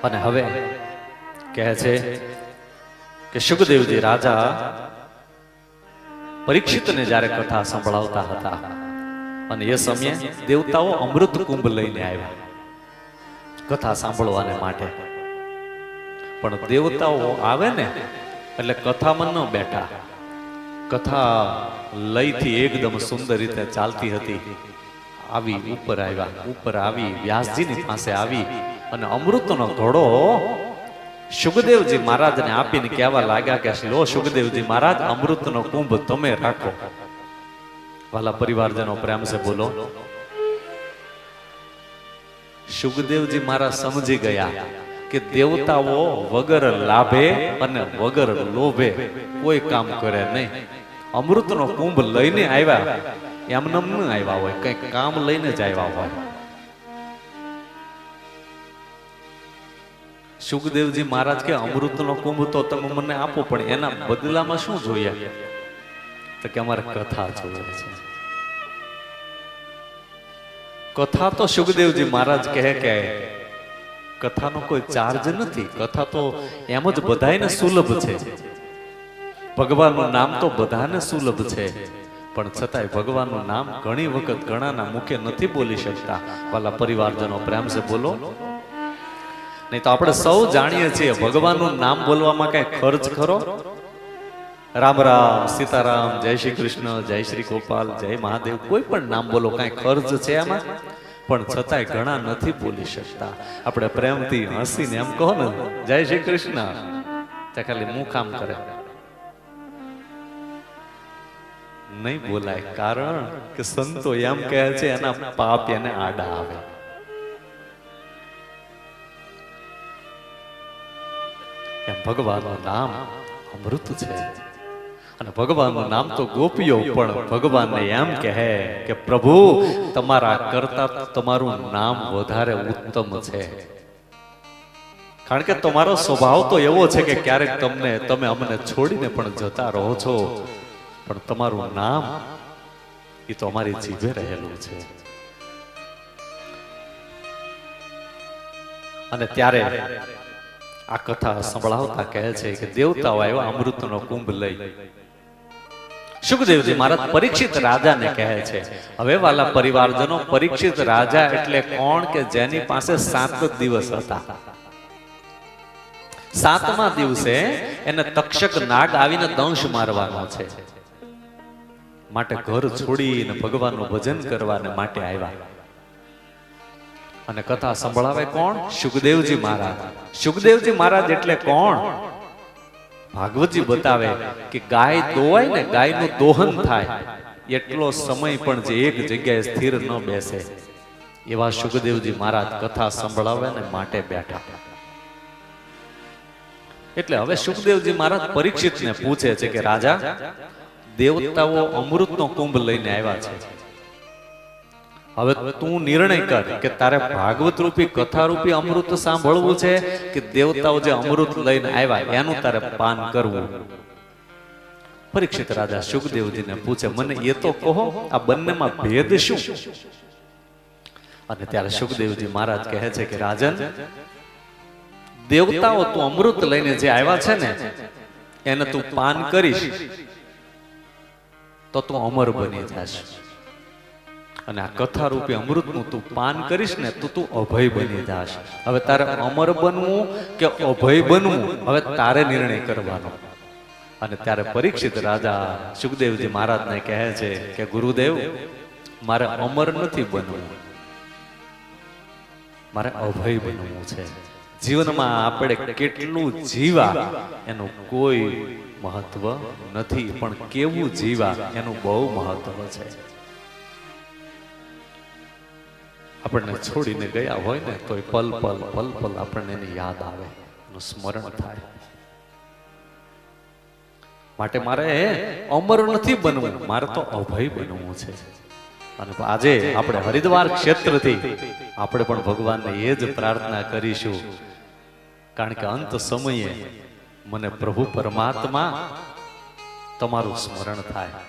અને હવે કહે છે કે સુખદેવજી રાજા પરીક્ષિતને જ્યારે કથા સંભળાવતા હતા અને એ સમયે દેવતાઓ અમૃત કુંભ લઈને આવ્યા કથા સાંભળવાને માટે. પણ દેવતાઓ આવે ને એટલે કથામાં ન બેઠા. કથા લયથી એકદમ સુંદર રીતે ચાલતી હતી. આવી ઉપર આવ્યા, ઉપર આવી વ્યાસજીની પાસે આવી અને અમૃતનો ઘોડો સુખદેવજી મહારાજને આપીને કહેવા લાગ્યા કે લો સુખદેવજી મહારાજ, અમૃતનો કુંભ તમે રાખો. વાલા પરિવારજનો પ્રેમ સે બોલો. સુખદેવજી મહારાજ સમજી ગયા કે દેવતાઓ વગર લાભે અને વગર લોભે કોઈ કામ કરે નહીં. અમૃતનો કુંભ લઈને આવ્યા, એમને ન આવ્યા હોય, કઈ કામ લઈને જ આવ્યા હોય. સુખદેવજી મહારાજ કે અમૃતનો કુંભ તો તમે મને આપો, પણ એના બદલામાં શું જોઈએ? તો કે અમારે કથા જોઈએ છે. કથા તો સુખદેવજી મહારાજ કહે કે કથાનો કોઈ ચાર્જ નથી. કથા તો એમ જ બધાને સુલભ છે. ભગવાનનું નામ તો બધાને સુલભ છે, પણ છતાંય ભગવાનનું નામ ઘણી વખત ઘણાના મુખે નથી બોલી શકતા. વાલા પરિવારજનો પ્રેમ સે બોલો. નહીં તો આપણે સૌ જાણીએ છીએ ભગવાનનું નામ બોલવામાં કઈ ખર્ચ ખરો? રામ રામ, સીતારામ, જય શ્રી કૃષ્ણ, જય શ્રી ગોપાલ, જય મહાદેવ, કોઈ પણ નામ બોલો, કઈ ખર્ચ છે એમાં? પણ છતાંય ઘણા નથી બોલી શકતા. આપણે પ્રેમથી હસીને એમ કહો ને જય શ્રી કૃષ્ણ, ત્યાં ખાલી મું કામ કરે, નહીં બોલાય. કારણ કે સંતો એમ કહે છે એના પાપ એને આડા આવે. એમ ભગવાનનું નામ અમૃત છે. અને ભગવાનનું નામ તો ગોપીઓ પણ ભગવાનને એમ કહે કે પ્રભુ, તમારા કરતા તમારું નામ વધારે ઉત્તમ છે. કારણ કે તમારો સ્વભાવ તો એવો છે કે ક્યારેક તમે અમને છોડીને પણ જતા રહો છો, પણ તમારું નામ એ તો અમારી જીભે રહેલું છે. અને ત્યારે આ કથા સંભળાવતા કહે છે કે દેવતાઓ આવ્યા અમૃતનો કુંભ લઈ. સુખદેવજી મહારાજ પરીક્ષિત રાજાને કહે છે, હવે વાલા પરિવારજનો, પરીક્ષિત રાજા એટલે કોણ? કે જેની પાસે 7 દિવસ હતા. 7મા દિવસે એને તક્ષક નાગ આવીને દંશ મારવાનો છે. માટે ઘર છોડીને ભગવાનનું ભજન કરવાને માટે આવ્યા. અને કથા સંભળાવે કોણ? સુખદેવજી મહારાજ. સુખદેવજી મહારાજ એટલે કોણ? ભાગવતજી બતાવે કે ગાય દોવાય ને, ગાયનું દોહન થાય એટલો સમય પણ જે એક જગ્યાએ સ્થિર ન બેસે, એવા સુખદેવજી મહારાજ કથા સંભળાવે ને માટે બેઠા. એટલે હવે સુખદેવજી મહારાજ પરીક્ષિતને પૂછે છે કે રાજા, દેવતાઓ અમૃતનો કુંભ લઈને આવ્યા છે. હવે તું નિર્ણય કર કે તારે ભાગવત રૂપી કથા રૂપી અમૃત સાંભળવું છે કે દેવતાઓ જે અમૃત લઈને આવ્યા એનું તારે પાન કરવું? પરીક્ષિત રાજા સુખદેવજીને પૂછે, મને એ તો કહો, આ બંનેમાં ભેદ શું? અને ત્યારે સુખદેવજી મહારાજ કહે છે કે રાજન, દેવતાઓ તું અમૃત લઈને જે આવ્યા છે ને એને તું પાન કરીશ તો તું અમર બની જશ. અને આ કથા રૂપી અમૃતનું તું પાન કરીશ ને તો તું અભય બની જાશ. હવે તારે અમર બનવું કે અભય બનવું, હવે તારે નિર્ણય કરવાનો. અને ત્યારે પરીક્ષિત રાજા સુખદેવજી મહારાજને કહે છે કે ગુરુદેવ, મારે અમર નથી બનવું, મારે અભય બનવું છે. જીવનમાં આપણે કેટલું જીવા એનું કોઈ મહત્વ નથી, પણ કેવું જીવા એનું બહુ મહત્વ છે. આપણને છોડીને ગયા હોય ને તો પલ પલ આપણને એની યાદ આવે, એનું સ્મરણ થાય. માટે મારે અમર નથી બનવું, મારે તો અભય બનવું છે. અને આજે આપણે હરિદ્વાર ક્ષેત્રથી આપણે પણ ભગવાનને એ જ પ્રાર્થના કરીશું, કારણ કે અંત સમયે મને પ્રભુ પરમાત્મા તમારું સ્મરણ થાય.